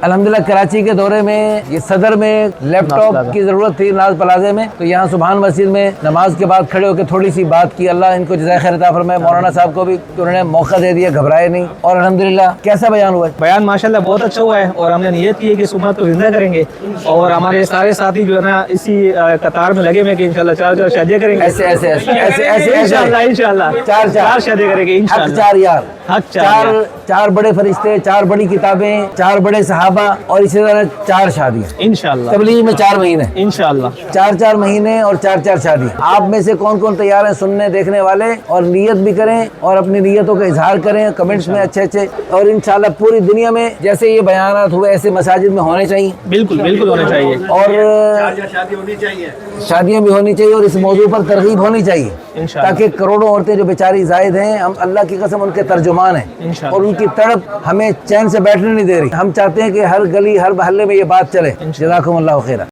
الحمدللہ کراچی کے دورے میں یہ صدر میں لیپ ٹاپ کی ضرورت تھی ناز پلازے میں، تو یہاں سبحان مسجد میں نماز کے بعد کھڑے ہو کے تھوڑی سی بات کی. اللہ ان کو جزائے خیر عطا فرمائے. مولانا صاحب کو بھی انہوں نے موقع دے دیا، گھبرائے نہیں. اور الحمدللہ کیسا بیان ہوا ہے؟ بیان ماشاءاللہ بہت اچھا ہوا ہے، اور ہم نے نیت کی ہے کہ سنت کو زندہ کریں گے، اور ہمارے سارے ساتھی جو ہے نا اسی قطار میں لگے ہوئے کہ انشاءاللہ چار شادیاں کریں گے. ایسے ایسے ایسے ایسے ایسے انشاءاللہ چار شادیاں کریں گے انشاءاللہ. چار یار، حق چار بڑے فرشتے، چار بڑی کتابیں، چار بڑے صحابہ، اور اسی طرح 4 شادیاں انشاءاللہ. تبلیغ میں 4 مہینے، انشاءاللہ 4 مہینے اور 4 شادی. آپ میں سے کون کون تیار ہیں سننے دیکھنے والے؟ اور نیت بھی کریں اور اپنی نیتوں کا اظہار کریں کمنٹس میں اچھے. اور انشاءاللہ پوری دنیا میں جیسے یہ بیانات ہوئے ایسے مساجد میں ہونے چاہیے. بالکل ہونے چاہیے، اور شادیاں بھی ہونی چاہیے، اور اس موضوع پر ترغیب ہونی چاہیے، تاکہ کروڑوں عورتیں جو بیچاری زائد ہیں، ہم اللہ کی قسم ان کے ترجمان ہیں، اور ان کی تڑپ ہمیں چین سے بیٹھنے نہیں دے رہی. ہم چاہتے ہیں کہ ہر گلی ہر محلے میں یہ بات چلے. جزاکم اللہ خیرہ.